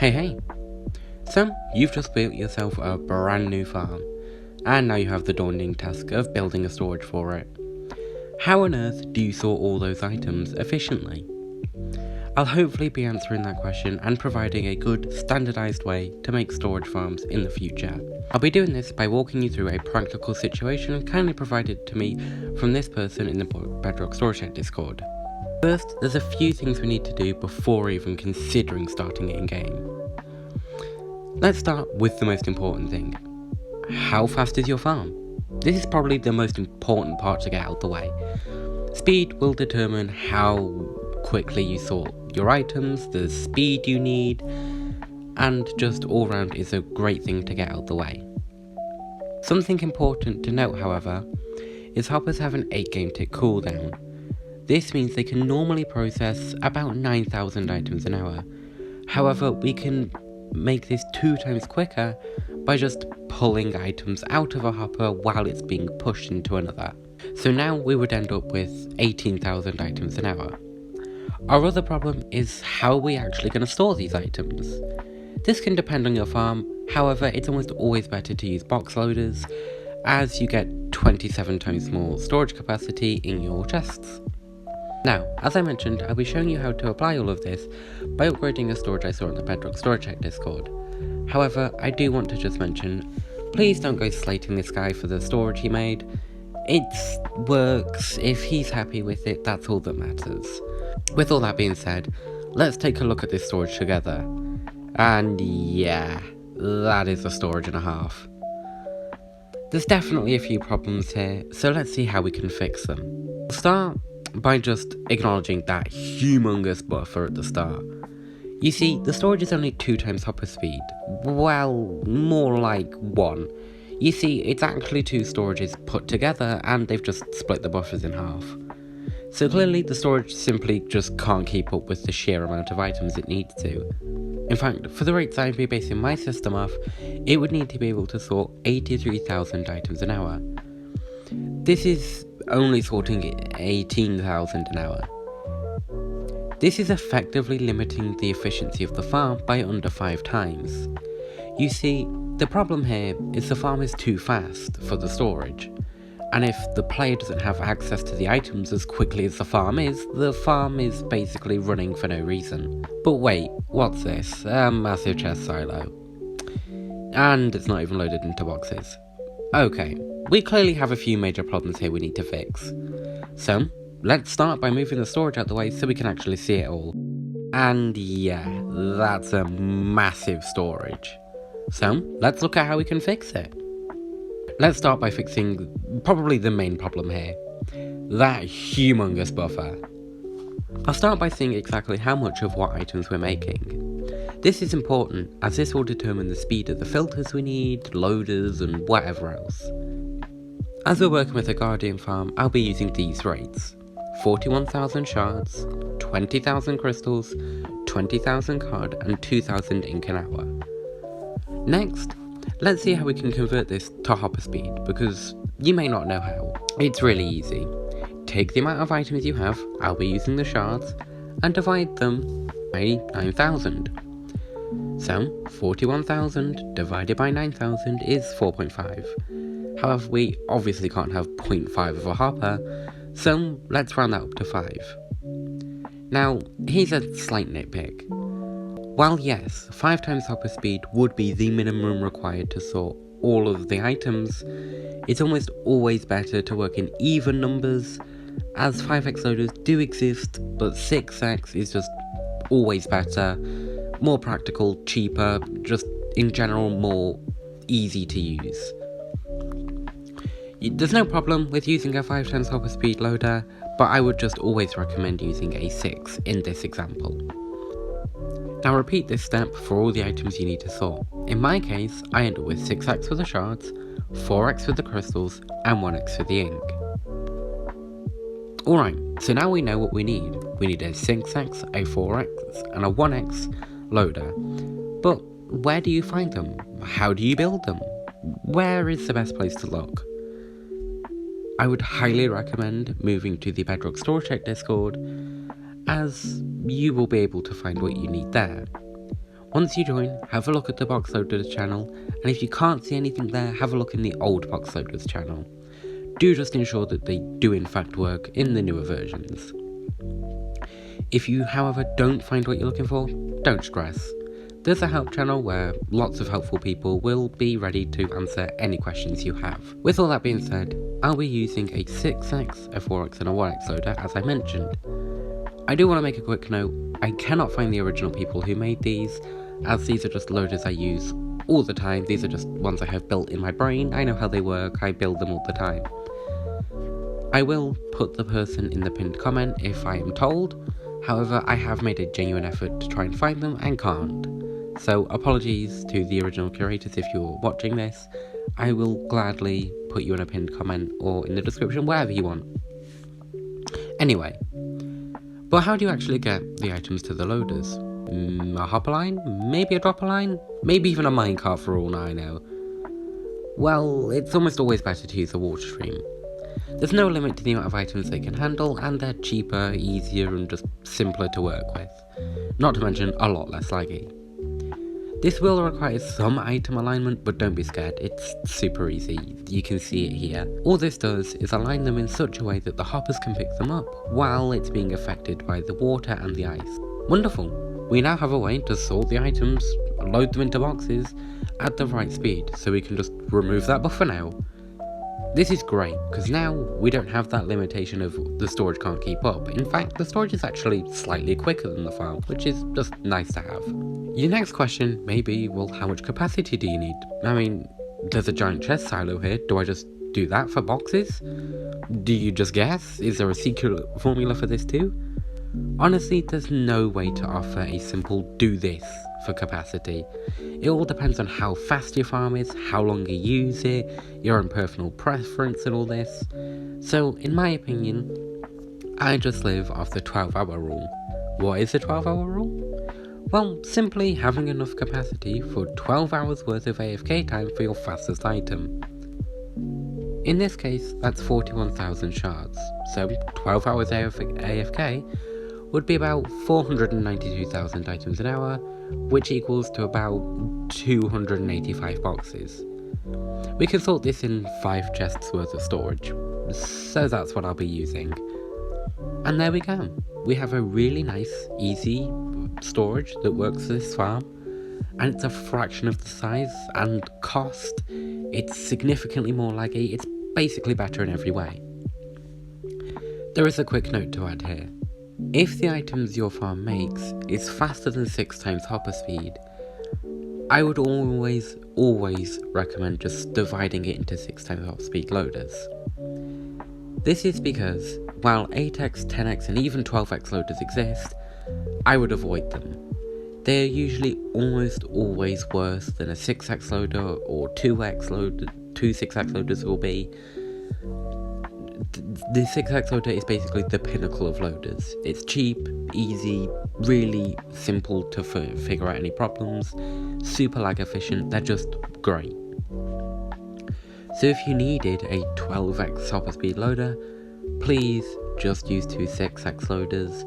Hey, so you've just built yourself a brand new farm, and now you have the daunting task of building a storage for it. How on earth do you store all those items efficiently? I'll hopefully be answering that question and providing a good, standardized way to make storage farms in the future. I'll be doing this by walking you through a practical situation kindly provided to me from this person in the Bedrock Storage Shed Discord. First, there's a few things we need to do before even considering starting it in-game. Let's start with the most important thing. How fast is your farm? This is probably the most important part to get out the way. Speed will determine how quickly you sort your items, the speed you need, and just all round is a great thing to get out the way. Something important to note, however, is hoppers have an 8 game tick cooldown. This means they can normally process about 9,000 items an hour. However, we can make this 2 times quicker by just pulling items out of a hopper while it's being pushed into another. So now we would end up with 18,000 items an hour. Our other problem is how are we actually going to store these items? This can depend on your farm, however it's almost always better to use box loaders as you get 27 times more storage capacity in your chests. Now, as I mentioned, I'll be showing you how to apply all of this by upgrading a storage I saw on the Bedrock Storage Shed Discord. However, I do want to just mention, please don't go slating this guy for the storage he made. It works, if he's happy with it, that's all that matters. With all that being said, let's take a look at this storage together. And yeah, that is a storage and a half. There's definitely a few problems here, so let's see how we can fix them. We'll start by just acknowledging that humongous buffer at the start. You see, the storage is only 2 times hopper speed. Well, more like 1. You see, it's actually 2 storages put together and they've just split the buffers in half. So clearly the storage simply just can't keep up with the sheer amount of items it needs to. In fact, for the rates I'd be basing my system off, it would need to be able to sort 83,000 items an hour. This is only sorting 18,000 an hour. This is effectively limiting the efficiency of the farm by under 5 times. You see, the problem here is the farm is too fast for the storage, and if the player doesn't have access to the items as quickly as the farm is basically running for no reason. But wait, what's this? A massive chest silo. And it's not even loaded into boxes. Okay, we clearly have a few major problems here we need to fix. So, let's start by moving the storage out the way so we can actually see it all. And yeah, that's a massive storage. So, let's look at how we can fix it. Let's start by fixing probably the main problem here. That humongous buffer. I'll start by seeing exactly how much of what items we're making. This is important as this will determine the speed of the filters we need, loaders and whatever else. As we're working with a Guardian farm, I'll be using these rates. 41,000 shards, 20,000 crystals, 20,000 card and 2,000 ink an hour. Next, let's see how we can convert this to hopper speed, because you may not know how. It's really easy. Take the amount of items you have, I'll be using the shards, and divide them by 9,000. So, 41,000 divided by 9,000 is 4.5. However, we obviously can't have 0.5 of a hopper, so let's round that up to 5. Now, here's a slight nitpick. While yes, 5 times hopper speed would be the minimum required to sort all of the items, it's almost always better to work in even numbers, as 5x loaders do exist, but 6x is just always better, more practical, cheaper, just in general more easy to use. There's no problem with using a 5 times hopper speed loader, but I would just always recommend using a 6 in this example. Now repeat this step for all the items you need to sort. In my case, I end up with 6x for the shards, 4x for the crystals, and 1x for the ink. Alright, so now we know what we need. We need a 6x, a 4x, and a 1x loader. But where do you find them? How do you build them? Where is the best place to look? I would highly recommend moving to the Bedrock Storage Shed Discord, as you will be able to find what you need there. Once you join, have a look at the Box Loaders channel, and if you can't see anything there, have a look in the old Box Loaders channel. Do just ensure that they do in fact work in the newer versions. If you, however, don't find what you're looking for, don't stress. There's a help channel where lots of helpful people will be ready to answer any questions you have. With all that being said, I'll be using a 6x, a 4x and a 1x loader as I mentioned. I do want to make a quick note, I cannot find the original people who made these, as these are just loaders I use all the time. These are just ones I have built in my brain, I know how they work, I build them all the time. I will put the person in the pinned comment if I am told, however I have made a genuine effort to try and find them and can't. So apologies to the original curators if you're watching this. I will gladly put you in a pinned comment or in the description, wherever you want. Anyway, but how do you actually get the items to the loaders? A hopper line? Maybe a dropper line? Maybe even a minecart for all I know. Well, it's almost always better to use a water stream. There's no limit to the amount of items they can handle, and they're cheaper, easier and just simpler to work with. Not to mention a lot less laggy. This will require some item alignment, but don't be scared, it's super easy, you can see it here. All this does is align them in such a way that the hoppers can pick them up, while it's being affected by the water and the ice. Wonderful! We now have a way to sort the items, load them into boxes, at the right speed, so we can just remove that buffer now. This is great, because now we don't have that limitation of the storage can't keep up. In fact, the storage is actually slightly quicker than the farm, which is just nice to have. Your next question may be, well, how much capacity do you need? I mean, there's a giant chest silo here, do I just do that for boxes? Do you just guess? Is there a secret formula for this too? Honestly, there's no way to offer a simple do this for capacity. It all depends on how fast your farm is, how long you use it, your own personal preference and all this. So, in my opinion, I just live off the 12-hour rule. What is the 12-hour rule? Well, simply having enough capacity for 12 hours worth of AFK time for your fastest item. In this case, that's 41,000 shards, so 12 hours AFK would be about 492,000 items an hour, which equals to about 285 boxes. We can sort this in 5 chests worth of storage, so that's what I'll be using. And there we go, we have a really nice, easy storage that works for this farm, and it's a fraction of the size and cost. It's significantly more laggy, it's basically better in every way. There is a quick note to add here. If the items your farm makes is faster than 6 times hopper speed, I would always recommend just dividing it into 6 times hopper speed loaders. This is because, while 8x, 10x and even 12x loaders exist, I would avoid them. They are usually almost always worse than a 6x loader or 2x loader, 2 6x loaders will be. The 6x loader is basically the pinnacle of loaders. It's cheap, easy, really simple to figure out any problems, super lag efficient, they're just great. So if you needed a 12x hopper speed loader, please just use 2 6x loaders,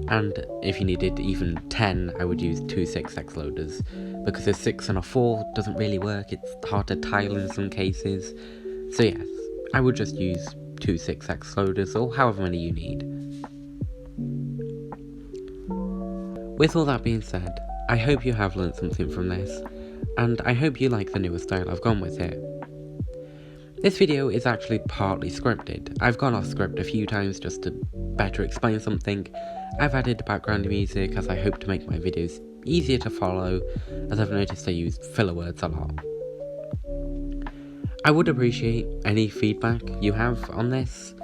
and if you needed even 10, I would use 2 6x loaders, because a 6 and a 4 doesn't really work, it's hard to tile in some cases. So yes, I would just use 2 6x loaders, or however many you need. With all that being said, I hope you have learned something from this, and I hope you like the newer style I've gone with here. This video is actually partly scripted. I've gone off script a few times just to better explain something. I've added background music as I hope to make my videos easier to follow, as I've noticed I use filler words a lot. I would appreciate any feedback you have on this,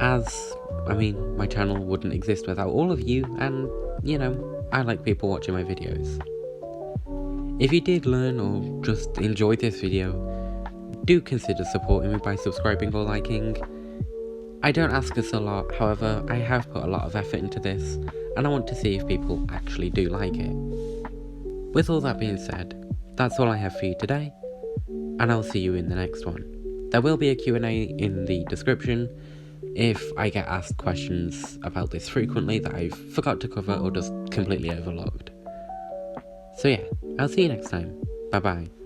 as, I mean, my channel wouldn't exist without all of you, and, you know, I like people watching my videos. If you did learn or just enjoyed this video, do consider supporting me by subscribing or liking. I don't ask this a lot, however, I have put a lot of effort into this, and I want to see if people actually do like it. With all that being said, that's all I have for you today, and I'll see you in the next one. There will be a Q&A in the description if I get asked questions about this frequently that I've forgot to cover or just completely overlooked. So yeah, I'll see you next time. Bye bye.